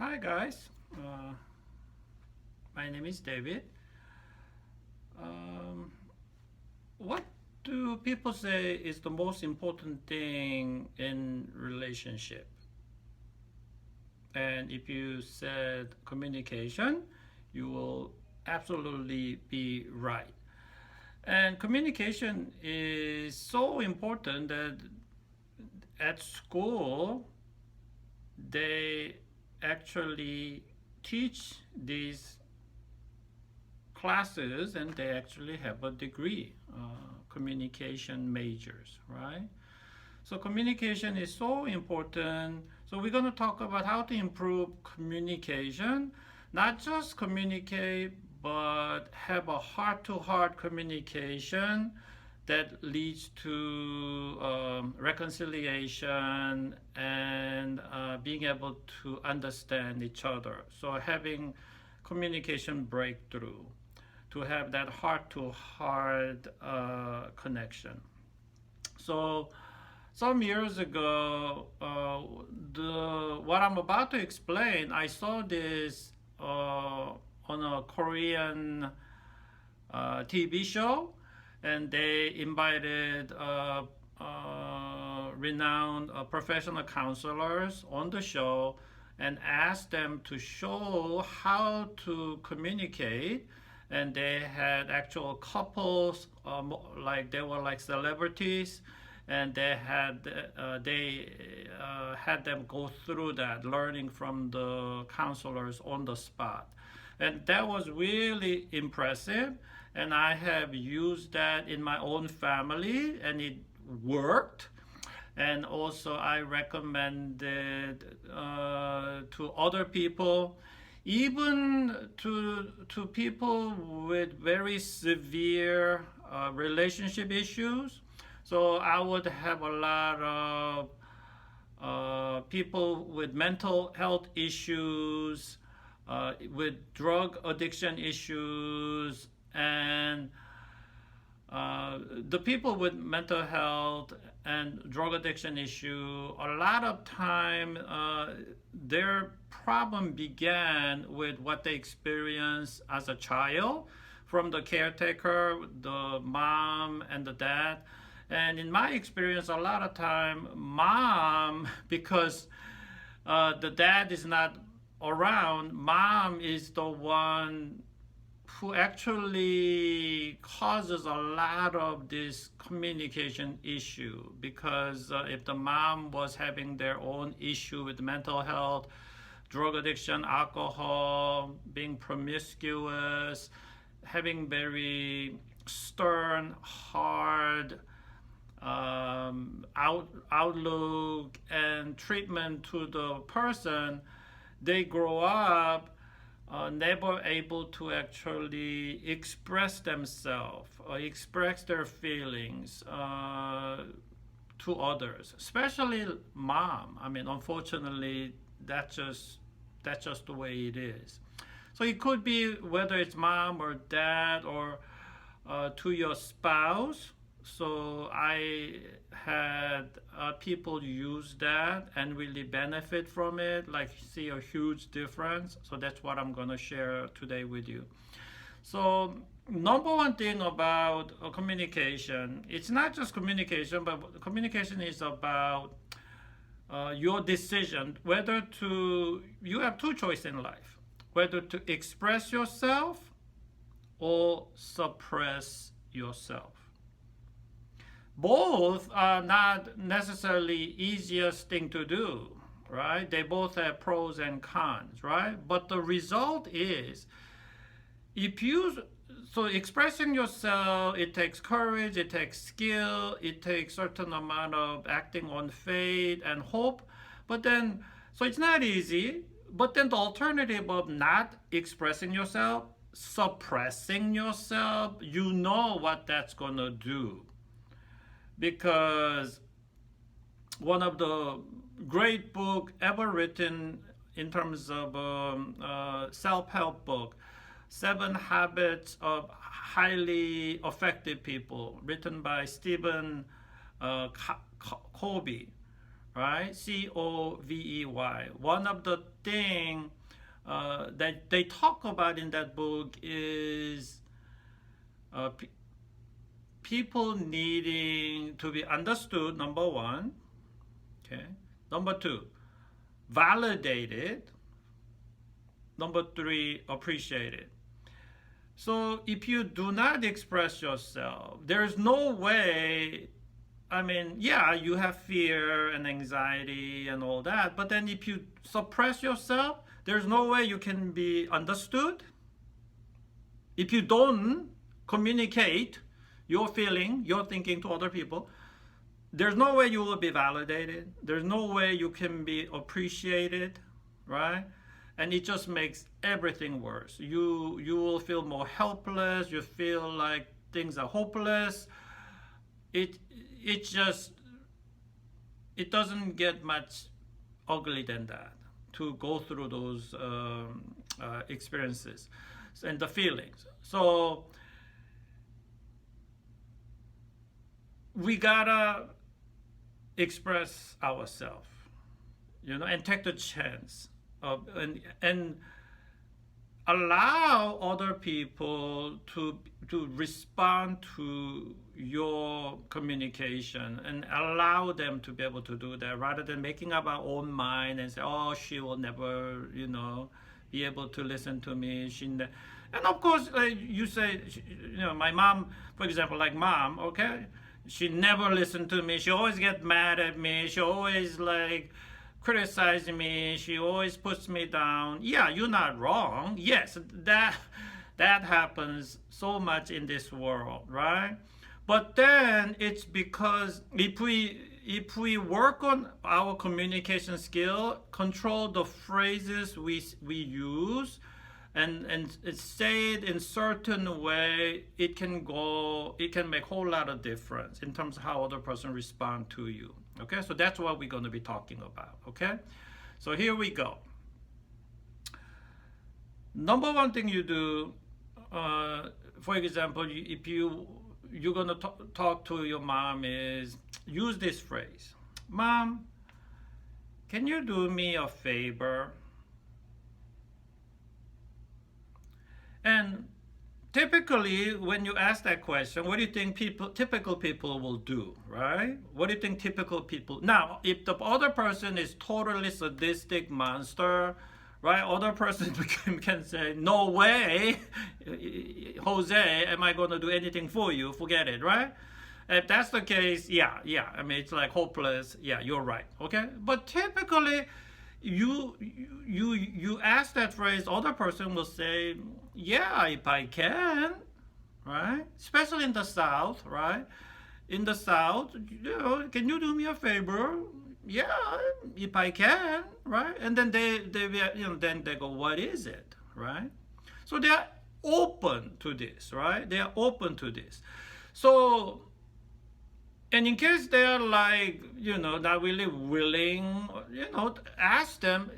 Hi guys, my name is David. Um, what do people say is the most important thing in relationship? And if you said communication, you will absolutely be right. And communication is so important that at school they actually teach these classes and they actually have a degree, communication majors, right? So communication is so important. So we're going to talk about how to improve communication, not just communicate, but have a heart-to-heart communication that leads to reconciliation and being able to understand each other. So having communication breakthrough to have that heart to heart connection. So some years ago, the what I'm about to explain, I saw this on a Korean TV show, and they invited renowned professional counselors on the show and asked them to show how to communicate. And they had actual couples, like they were like celebrities, and they had them go through that, learning from the counselors on the spot, and that was really impressive. And I have used that in my own family, and it worked. And also, I recommended to other people, even to people with very severe relationship issues. So I would have a lot of people with mental health issues, with drug addiction issues, and the people with mental health and drug addiction issue, a lot of time their problem began with what they experienced as a child from the caretaker, the mom and the dad. And in my experience, a lot of time, mom, because the dad is not around, mom is the one who actually causes a lot of this communication issue, because if the mom was having their own issue with mental health, drug addiction, alcohol, being promiscuous, having very stern, hard outlook and treatment to the person, they grow up never able to actually express themselves or express their feelings to others, especially mom. I mean, unfortunately, that's just the way it is. So it could be whether it's mom or dad or to your spouse. So I had people use that and really benefit from it, like see a huge difference. So that's what I'm going to share today with you. So number one thing about communication, it's not just communication, but communication is about your decision whether to, you have two choices in life, whether to express yourself or suppress yourself. Both are not necessarily easiest thing to do, right? They both have pros and cons, right? But the result is, if you, so expressing yourself, it takes courage, it takes skill, it takes certain amount of acting on faith and hope. But then, so it's not easy. But then the alternative of not expressing yourself, suppressing yourself, you know what that's gonna do. Because one of the great book ever written in terms of self-help book, Seven Habits of Highly Effective People, written by Stephen Covey, right? COVEY. One of the thing that they talk about in that book is uh, p- people needing to be understood, number one. Okay. Number two, validated. Number three, appreciated. So if you do not express yourself, there's no way. I mean, yeah, you have fear and anxiety and all that, but then if you suppress yourself, there's no way you can be understood. If you don't communicate your feeling, your thinking to other people, there's no way you will be validated. There's no way you can be appreciated, right? And it just makes everything worse. You will feel more helpless. You feel like things are hopeless. It it just it doesn't get much ugly than that to go through those experiences and the feelings. So we gotta express ourselves, and take the chance of and allow other people to respond to your communication and allow them to be able to do that rather than making up our own mind and say, oh, she will never be able to listen to me. And of course, you say, my mom, for example, like mom, okay, she never listened to me. She always get mad at me. She always like criticizing me. She always puts me down. Yeah, you're not wrong. Yes, that happens so much in this world, right? But then it's because if we work on our communication skill, control the phrases we use, and say it in certain way, it can make a whole lot of difference in terms of how other person respond to you. Okay, so that's what we're going to be talking about. Okay, so here we go. Number one thing you do, for example, if you're going to talk to your mom, is use this phrase: Mom, can you do me a favor? And typically, when you ask that question, what do you think typical people will do, right? What do you think typical people? Now, if the other person is totally sadistic monster, right? Other person can say, "No way, Jose, am I going to do anything for you? Forget it," right? If that's the case, yeah. I mean, it's like hopeless. Yeah, you're right. Okay, but typically, you ask that phrase, other person will say, yeah, if I can, right? Especially in the South, right? In the South, can you do me a favor? Yeah, if I can, right? And then then they go, what is it, right? So they are open to this, right? They are open to this. So, and in case they're like, not really willing, ask them,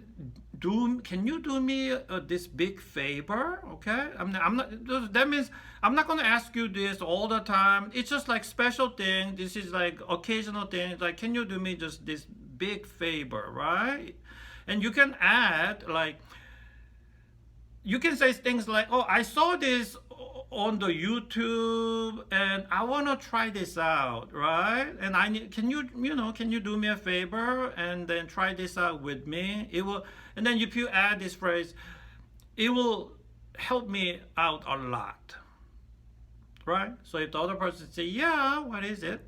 can you do me this big favor? Okay, I'm not. That means I'm not going to ask you this all the time. It's just like special thing. This is like occasional thing. Like, can you do me just this big favor, right? And you can add like, you can say things like, oh, I saw this on the YouTube and I want to try this out, right? And can you do me a favor and then try this out with me? It will, and then if you add this phrase, it will help me out a lot, right? So if the other person say, yeah, what is it?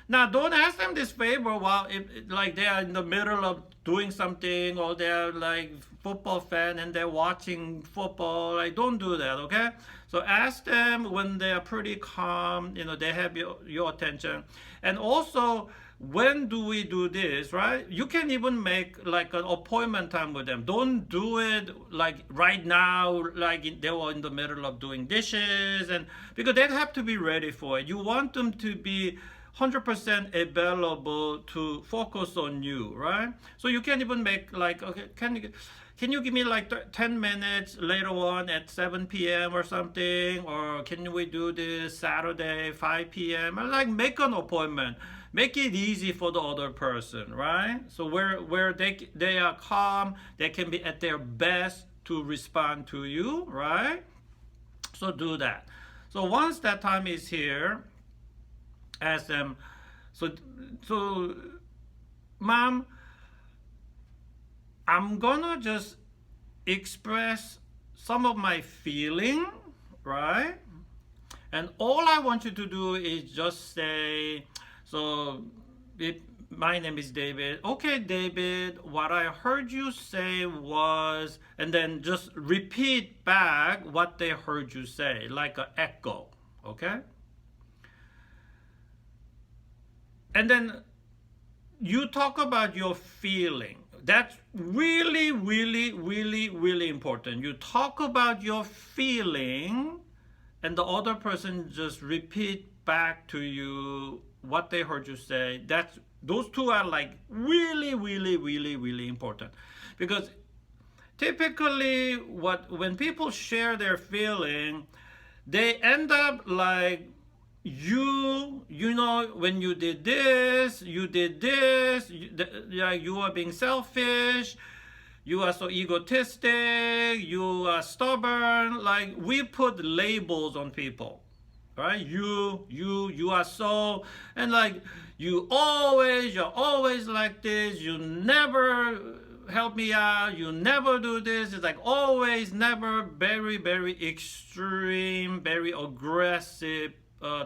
Now, don't ask them this favor while like they are in the middle of doing something, or they're like football fan and they're watching football. Like, don't do that, okay? So ask them when they are pretty calm, they have your attention. And also, when do we do this, right? You can even make like an appointment time with them. Don't do it like right now, like they were in the middle of doing dishes, and because they have to be ready for it. You want them to be 100% available to focus on you, right? So you can even make like, okay, can you give me like 10 minutes later on at 7 p.m. or something? Or can we do this Saturday 5 p.m.? Like, make an appointment. make it easy for the other person, right? So where they are calm, they can be at their best to respond to you, right? So do that. So once that time is here, ask them, so so mom, I'm gonna just express some of my feeling, right? And all I want you to do is just say, so if my name is David. Okay, David, what I heard you say was, and then just repeat back what they heard you say, like an echo, okay? And then you talk about your feeling. That's really, really, really, really important. You talk about your feeling, and the other person just repeat back to you what they heard you say. That's those two are like really, really, really, really important, because typically when people share their feeling, they end up like, you know, when you did this, yeah, you are being selfish, you are so egotistic, you are stubborn. Like, we put labels on people, right? You are so, and like, you're always like this, you never help me out, you never do this. It's like always, never, very, very extreme, very aggressive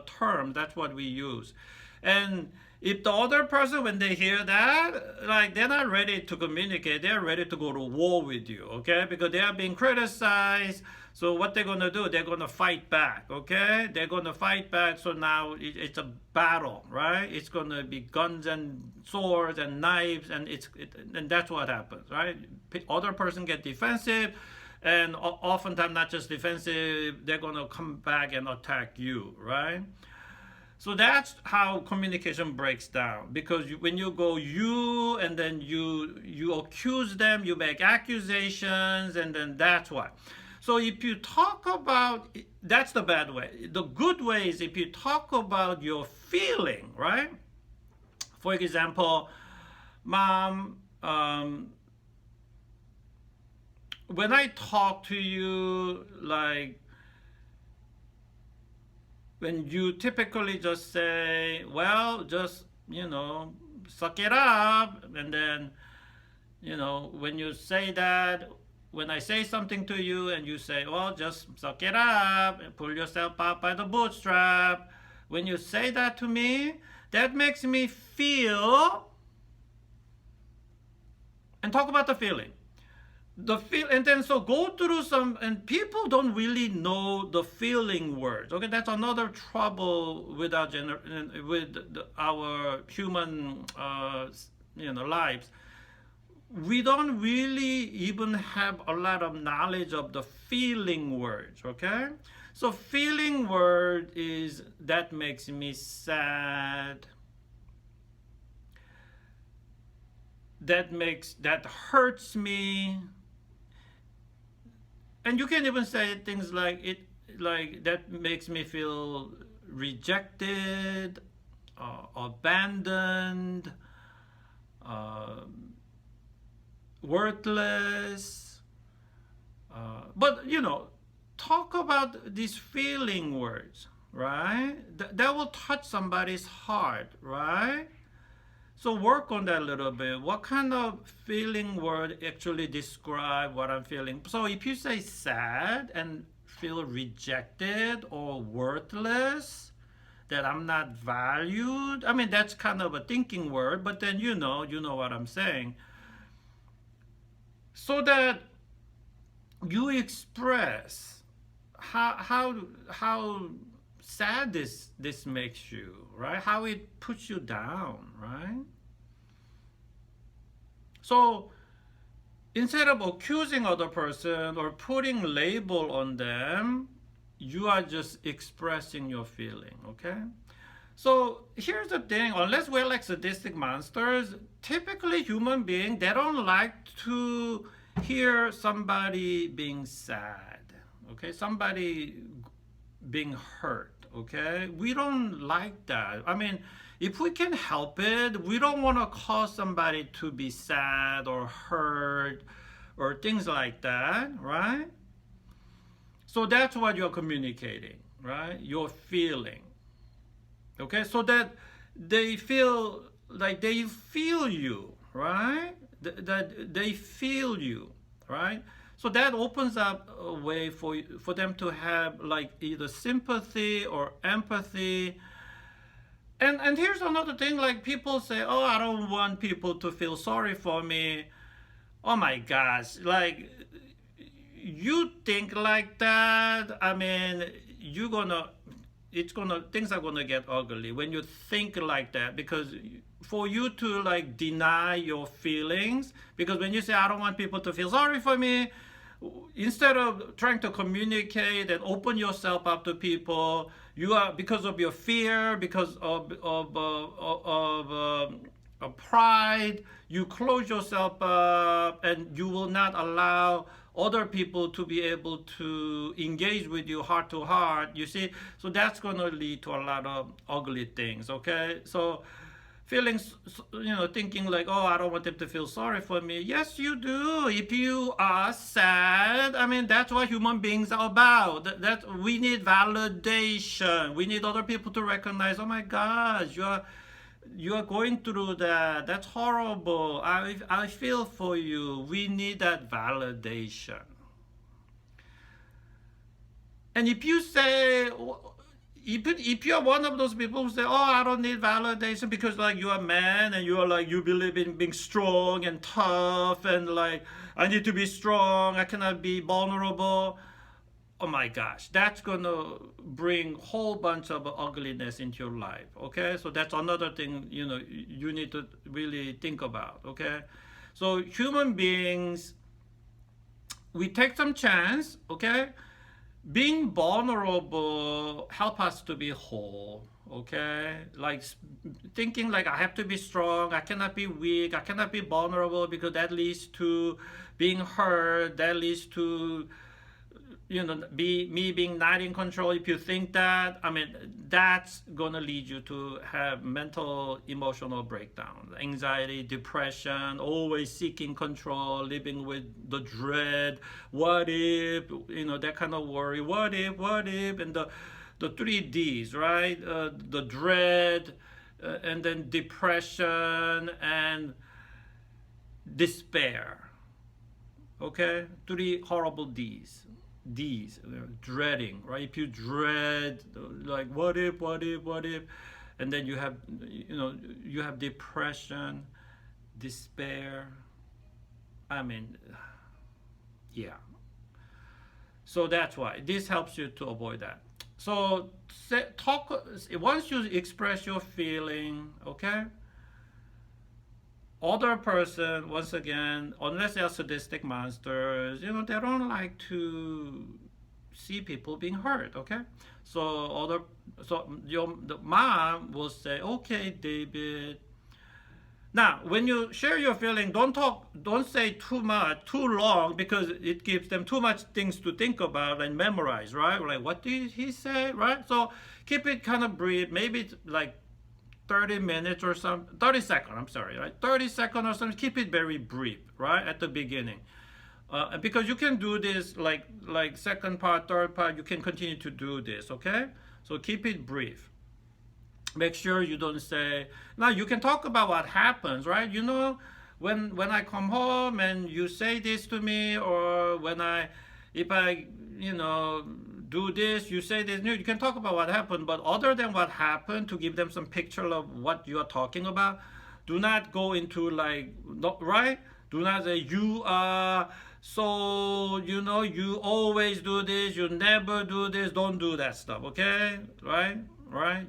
term. That's what we use. And if the other person, when they hear that, like, they're not ready to communicate, they're ready to go to war with you, okay? Because they are being criticized. So what they're gonna do, they're gonna fight back, okay? They're gonna fight back. So now it's a battle, right? It's gonna be guns and swords and knives, and and that's what happens, right? Other person get defensive, and oftentimes not just defensive, they're gonna come back and attack you, right? So that's how communication breaks down, because when you go you, and then you accuse them, you make accusations, and then that's what. So if you talk about, that's the bad way. The good way is if you talk about your feeling, right? For example, mom, when I talk to you, like, when you typically just say, well, just, suck it up, and then, when you say that, when I say something to you and you say, well, just suck it up and pull yourself up by the bootstrap, when you say that to me, that makes me feel, and talk about the feeling. And then so go through some, and people don't really know the feeling words. Okay, that's another trouble with our our human lives. We don't really even have a lot of knowledge of the feeling words. Okay, so feeling word is, that makes me sad, that hurts me. And you can even say things like, that makes me feel rejected, abandoned, worthless. But talk about these feeling words, right? That will touch somebody's heart, right? So work on that a little bit. What kind of feeling word actually describe what I'm feeling? So if you say sad and feel rejected or worthless, that I'm not valued, I mean, that's kind of a thinking word, but then you know what I'm saying. So that you express how sad this makes you, right? How it puts you down, right? So instead of accusing other person or putting label on them, you are just expressing your feeling, okay? So here's the thing, unless we're like sadistic monsters, typically human beings, they don't like to hear somebody being sad, okay? Somebody being hurt, okay? We don't like that. I mean, if we can help it, we don't want to cause somebody to be sad or hurt or things like that, right? So that's what you're communicating, right? You're feeling. Okay, so that they feel like they feel you, right? That they feel you, right? So that opens up a way for them to have like either sympathy or empathy. And here's another thing, like people say, oh, I don't want people to feel sorry for me. Oh my gosh, like you think like that, I mean, you're gonna it's gonna things are gonna get ugly when you think like that, because for you to like deny your feelings, because when you say I don't want people to feel sorry for me, instead of trying to communicate and open yourself up to people, you are, because of your fear, because of pride, you close yourself up and you will not allow other people to be able to engage with you heart to heart, you see. So that's going to lead to a lot of ugly things. Okay, so feelings, thinking like, oh, I don't want them to feel sorry for me. Yes, you do. If you are sad, I mean, that's what human beings are about. That we need validation. We need other people to recognize, oh my gosh, you are going through that. That's horrible. I feel for you. We need that validation. And if you say, if you're one of those people who say, oh, I don't need validation because like you're a man and you're like, you believe in being strong and tough and like, I need to be strong, I cannot be vulnerable. Oh my gosh, that's gonna bring whole bunch of ugliness into your life. Okay, so that's another thing, you need to really think about. Okay, so human beings, we take some chance. Okay, being vulnerable help us to be whole. Okay, like thinking like I have to be strong, I cannot be weak, I cannot be vulnerable, because that leads to being hurt, that leads to me being not in control. If you think that, I mean, that's gonna lead you to have mental emotional breakdown, anxiety, depression, always seeking control, living with the dread, what if, that kind of worry, what if, and the 3 Ds, right? The dread, and then depression and despair. Okay, 3 horrible Ds. Dreading, right? If you dread like what if, and then you have depression, despair, I mean, yeah. So that's why this helps you to avoid that. So once you express your feeling, okay, other person, once again, unless they're sadistic monsters, they don't like to see people being hurt. Okay, so the mom will say, okay, David, now when you share your feeling, don't say too long, because it gives them too much things to think about and memorize, right? Like, what did he say, right? So keep it kind of brief, maybe it's like 30 minutes or some 30 seconds, I'm sorry, right? 30 seconds or something. Keep it very brief, right, at the beginning, because you can do this like second part, third part, you can continue to do this. Okay, so keep it brief. Make sure you don't say, now you can talk about what happens, right? When I come home and you say this to me, or if I do this, you say this, you can talk about what happened, but other than what happened, to give them some picture of what you are talking about, do not go into like, right? Do not say you are so, you always do this, you never do this. Don't do that stuff. Okay, right?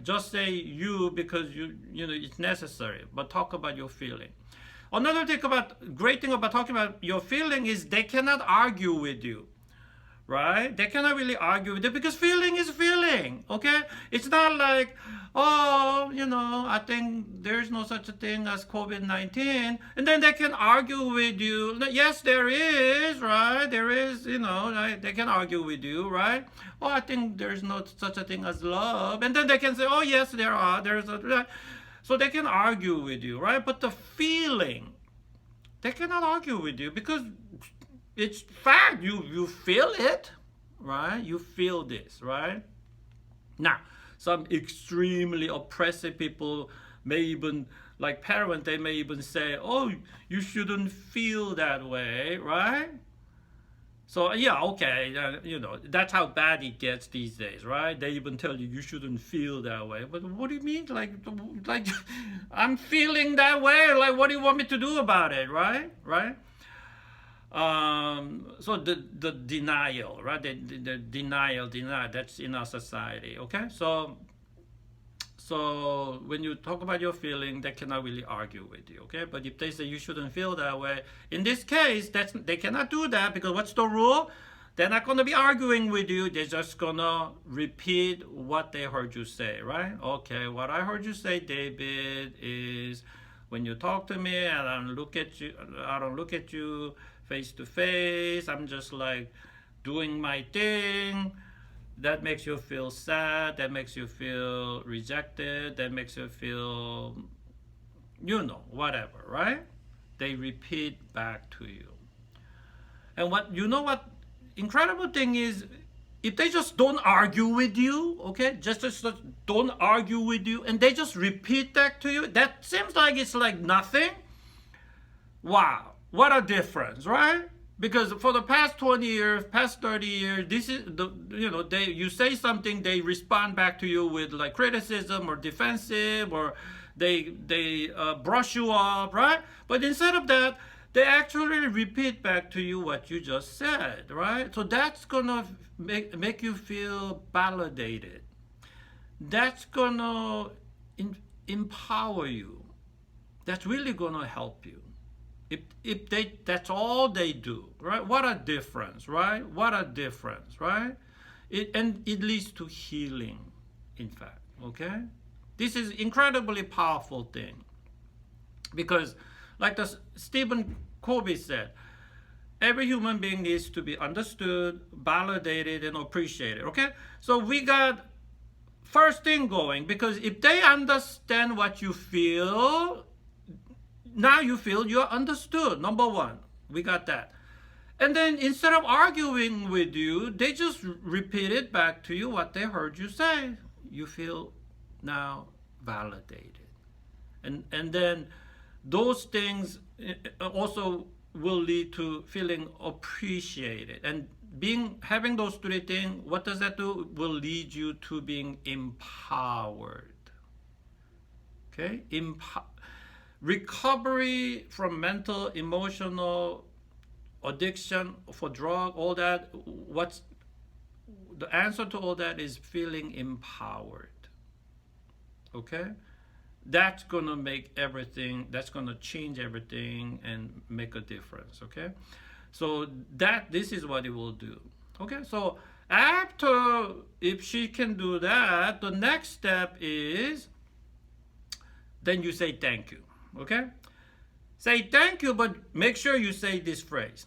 Just say you, because it's necessary, but talk about your feeling. Another great thing about talking about your feeling is they cannot argue with you. Right? They cannot really argue with it, because feeling is feeling. Okay? It's not like, oh, I think there's no such a thing as COVID-19, and then they can argue with you. Yes, there is, right? There is, right? They can argue with you, right? Oh, I think there's no such a thing as love, and then they can say, oh yes, there are. There's a. Right? So they can argue with you, right? But the feeling, they cannot argue with you because it's fact. You feel it, right? You feel this, right? Now, some extremely oppressive people may even, like parents, they may even say, "Oh, you shouldn't feel that way," right? So yeah, okay, that's how bad it gets these days, right? They even tell you shouldn't feel that way. But what do you mean? Like, I'm feeling that way. Like, what do you want me to do about it, right? Right? So the denial, right? The denial, that's in our society. Okay, so when you talk about your feeling, they cannot really argue with you, okay? But if they say you shouldn't feel that way, in this case, they cannot do that because what's the rule? They're not going to be arguing with you. They're just going to repeat what they heard you say, right? Okay, what I heard you say, David, is when you talk to me and I don't look at you face to face. I'm just like doing my thing. That makes you feel sad, that makes you feel rejected, that makes you feel, whatever, right? They repeat back to you. And what incredible thing is, if they just don't argue with you, okay, just don't argue with you, and they just repeat that to you, that seems like it's like nothing. Wow, what a difference, right? Because for the past 20 years, past 30 years, this is you say something, they respond back to you with like criticism or defensive, or they brush you off, right? But instead of that, they actually repeat back to you what you just said, right? So that's gonna make you feel validated. That's gonna empower you. That's really gonna help you. If that's all they do, right? What a difference, right? What a difference, right? It leads to healing, in fact, okay? This is incredibly powerful thing because, like the Stephen Covey said, every human being needs to be understood, validated, and appreciated, okay? So we got first thing going, because if they understand what you feel, now you feel you're understood. Number one, we got that. And then instead of arguing with you, they just repeat it back to you what they heard you say. You feel now validated. And then those things also will lead to feeling appreciated. And having those three things, what does that do? Will lead you to being empowered. Okay? Recovery from mental, emotional, addiction for drug, all that, what's the answer to all that is feeling empowered. Okay? That's gonna make everything, that's gonna change everything and make a difference. Okay? So this is what it will do. Okay? So after, if she can do that, the next step is then you say thank you. Okay? Say thank you, but make sure you say this phrase.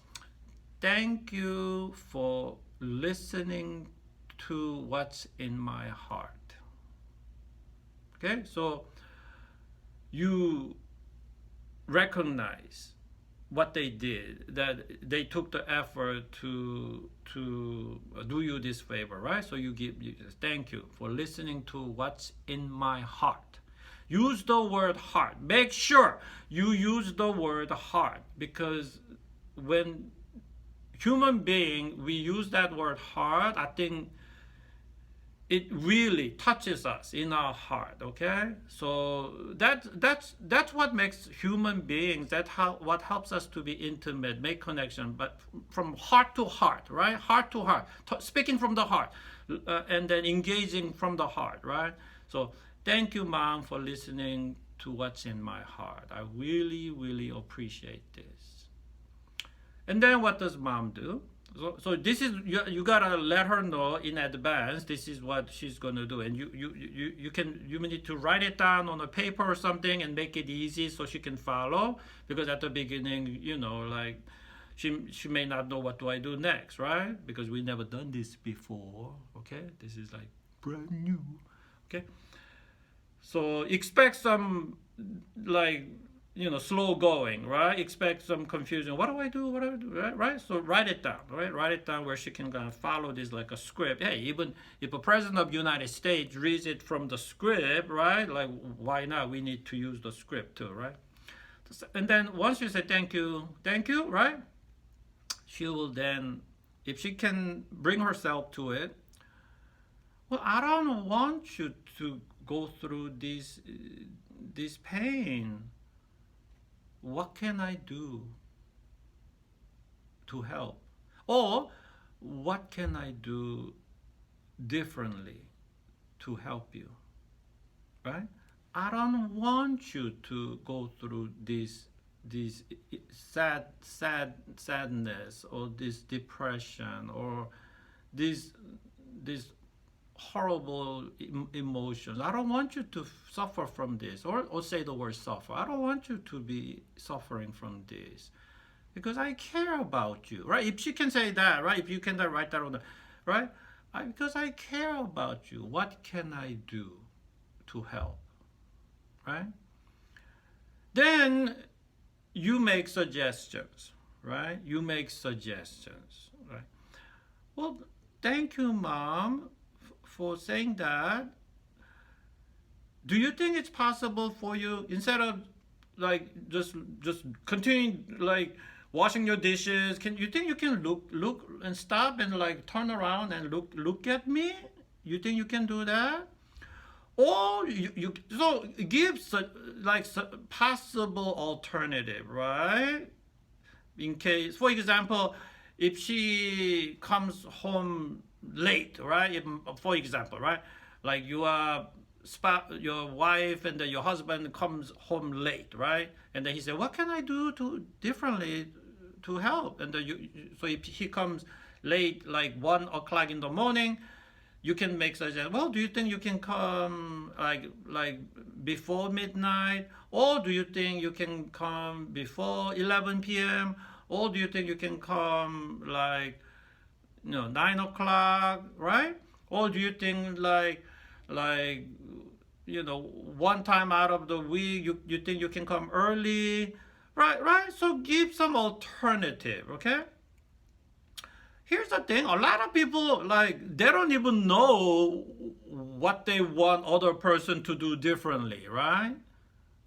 Thank you for listening to what's in my heart. Okay? So you recognize what they did, that they took the effort to do you this favor, right? So you thank you for listening to what's in my heart. Use the word heart. Make sure you use the word heart, because when human being, we use that word heart, I think it really touches us in our heart, okay? So that's what makes human beings, what helps us to be intimate, make connection, but from heart to heart, right? Heart to heart, speaking from the heart, and then engaging from the heart, right? So thank you, Mom, for listening to what's in my heart. I really, really appreciate this. And then what does Mom do? So this is, you gotta let her know in advance this is what she's gonna do, and you need to write it down on a paper or something and make it easy so she can follow, because at the beginning, like she may not know what do I do next, right? Because we never done this before. Okay, this is like brand new. Okay. So expect some like slow going, right? Expect some confusion. What do I do? What do I do? Right? So write it down, right? Write it down where she can kind of follow this like a script. Hey, even if a president of the United States reads it from the script, right? Like why not? We need to use the script too, right? And then once you say thank you, right? She will then, if she can bring herself to it, well, I don't want you to go through this pain. What can I do to help? Or what can I do differently to help you? Right? I don't want you to go through this sadness or this depression or this horrible emotions. I don't want you to suffer from this, or say the word suffer. I don't want you to be suffering from this because I care about you, right? If she can say that, right? If you can write that on the, right? Because I care about you. What can I do to help, right? Then you make suggestions, right? You make suggestions, right? Well, thank you, Mom, for saying that. Do you think it's possible for you, instead of like just continue like washing your dishes, can you think you can look and stop and like turn around and look at me? You think you can do that? Or you so give like possible alternative, right? In case, for example, if she comes home late, right? If, for example, right? Like your wife and then your husband comes home late, right? And then he said, "What can I do to differently to help?" And then so if he comes late, like 1 o'clock in the morning, you can make suggestions. Well, do you think you can come like before midnight, or do you think you can come before 11 p.m., or do you think you can come like 9 o'clock, right? Or do you think like one time out of the week you think you can come early, right? So give some alternative, okay? Here's the thing, a lot of people like they don't even know what they want other person to do differently, right?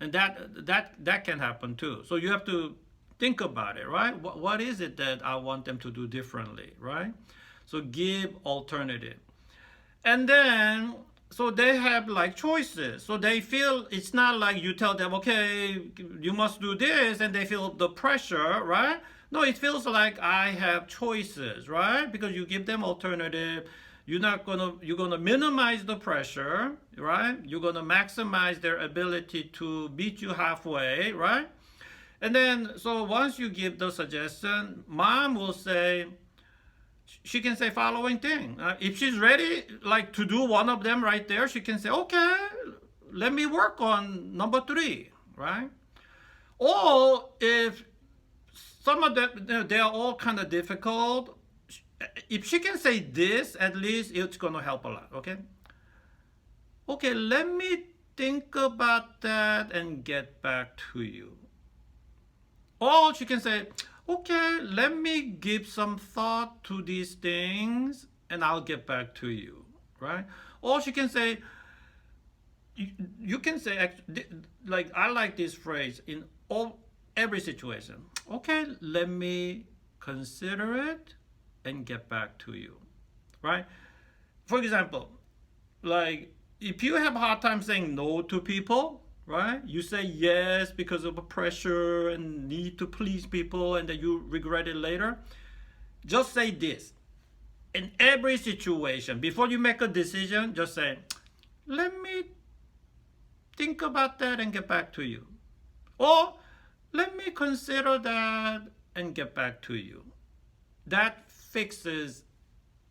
And that can happen too. So you have to think about it, right? What is it that I want them to do differently, right? So give alternative. And then so they have like choices. So they feel it's not like you tell them, okay, you must do this, and they feel the pressure, right? No, it feels like I have choices, right? Because you give them alternative. You're gonna minimize the pressure, right? You're gonna maximize their ability to meet you halfway, right? And then so once you give the suggestion, mom will say, she can say following thing. If she's ready, like to do one of them right there, she can say, okay, let me work on number 3, right? Or if some of them, they are all kind of difficult. If she can say this, at least it's going to help a lot, okay? Okay, let me think about that and get back to you. Or she can say, okay, let me give some thought to these things and I'll get back to you, right? Or she can say, you can say, like, I like this phrase in every situation. Okay, let me consider it and get back to you, right? For example, like if you have a hard time saying no to people, right? You say yes because of a pressure and need to please people, and then you regret it later. Just say this. In every situation, before you make a decision, just say, let me think about that and get back to you. Or let me consider that and get back to you. That fixes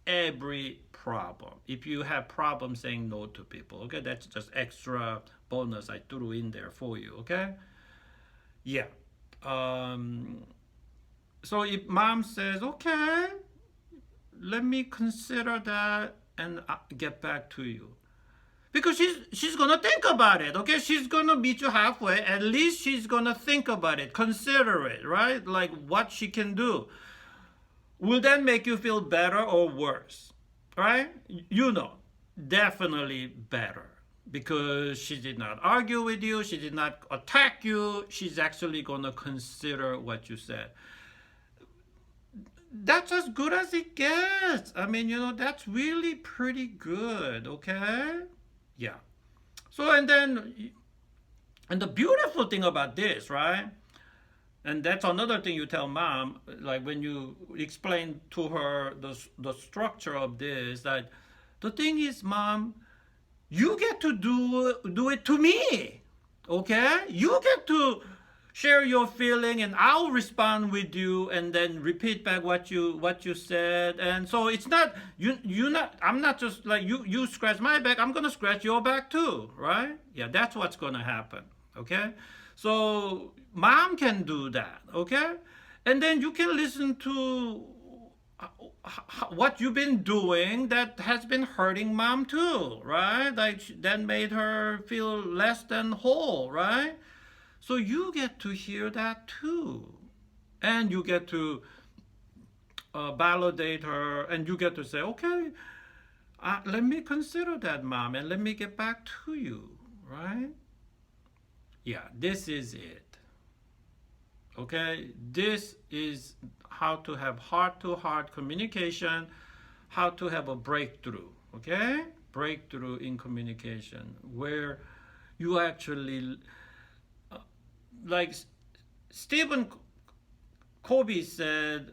every problem. If you have problems saying no to people, okay, that's just extra bonus I threw in there for you, okay? Yeah. So if mom says, okay, let me consider that and get back to you. because she's gonna think about it. Okay, she's gonna meet you halfway. At least she's gonna think about it, consider it, right? Like what she can do. Will that make you feel better or worse, right? You know, definitely better, because she did not argue with you, she did not attack you, she's actually gonna consider what you said. That's as good as it gets. I mean, that's really pretty good, okay? Yeah. So, and the beautiful thing about this, right? And that's another thing you tell mom, like when you explain to her the structure of this, that the thing is, mom, you get to do it to me, okay? You get to share your feeling, and I'll respond with you, and then repeat back what you said. And so it's not you not I'm not just like you scratch my back, I'm gonna scratch your back too, right? Yeah, that's what's gonna happen, okay? So mom can do that, okay? And then you can listen to what you've been doing that has been hurting mom too, right? Like that made her feel less than whole, right? So you get to hear that too. And you get to validate her, and you get to say, okay, let me consider that, mom, and let me get back to you, right? Yeah, this is it. Okay, this is how to have heart-to-heart communication, how to have a breakthrough, okay? Breakthrough in communication, where you actually, like Stephen Covey said,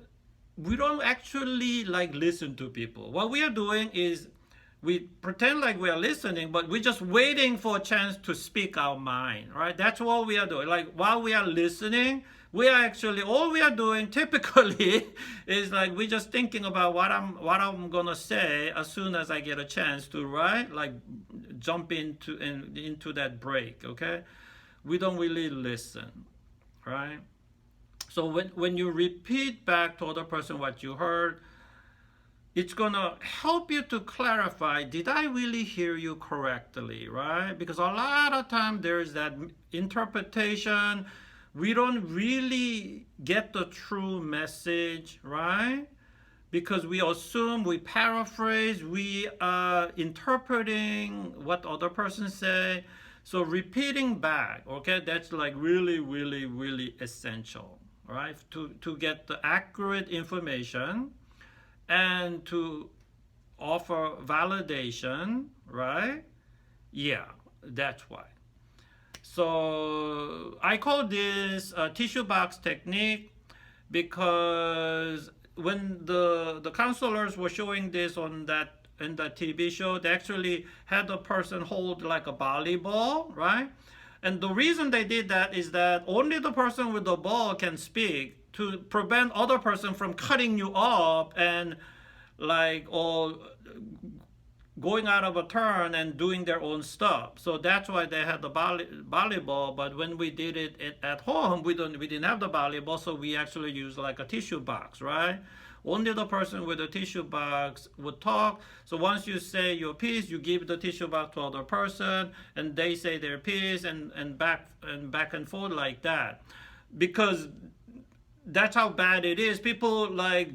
we don't actually like listen to people. What we are doing is we pretend like we are listening, but we're just waiting for a chance to speak our mind, right? That's what we are doing. Like while we are listening, we are actually, all we are doing typically is like we're just thinking about what I'm gonna say as soon as I get a chance to, right? Like jump into that break, okay? We don't really listen, right? So when you repeat back to other person what you heard, it's gonna help you to clarify, did I really hear you correctly, right? Because a lot of time there's that interpretation, we don't really get the true message, right? Because we assume, we paraphrase, we are interpreting what other person say. So repeating back, okay, that's like really, really, really essential, right? To get the accurate information and to offer validation, right? Yeah, that's why. So I call this a tissue box technique, because when the counselors were showing this on that in the TV show, they actually had a person hold like a volleyball, right? And the reason they did that is that only the person with the ball can speak, to prevent other person from cutting you off and like or going out of a turn and doing their own stuff. So that's why they had the volleyball. But when we did it at home, we didn't have the volleyball, so we actually used like a tissue box, right? Only the person with the tissue box would talk. So once you say your piece, you give the tissue box to other person, and they say their piece, and back and forth like that. Because that's how bad it is. People like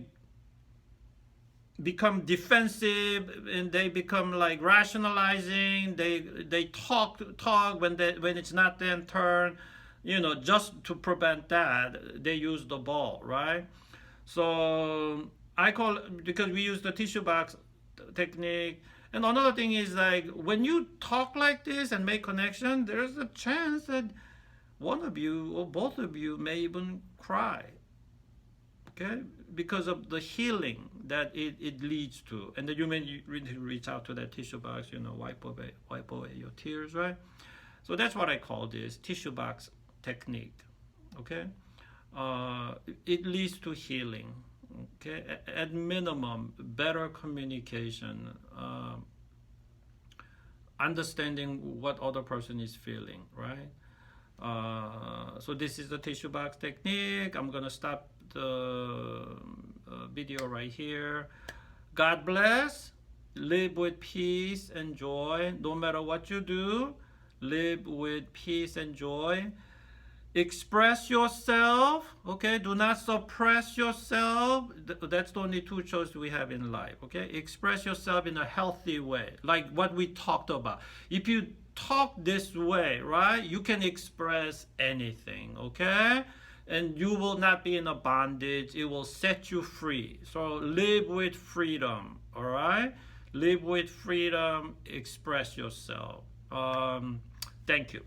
become defensive, and they become like rationalizing. They talk when it's not their turn, just to prevent that they use the ball, right? So I call, because we use the tissue box technique. And another thing is, like when you talk like this and make connection, there's a chance that one of you or both of you may even cry, okay, because of the healing that it leads to. And then you may really reach out to that tissue box, wipe away your tears, right? So that's what I call this tissue box technique, okay? It leads to healing, okay? At minimum, better communication, understanding what other person is feeling, right? So this is the tissue box technique. I'm gonna stop the video right here. God bless. live with peace and joy. No matter what you do, live with peace and joy. Express yourself, okay? Do not suppress yourself. That's the only two choices we have in life, okay? Express yourself in a healthy way, like what we talked about. If you talk this way, right, you can express anything, okay? And you will not be in a bondage. It will set you free. So live with freedom, all right? Live with freedom, express yourself. Thank you.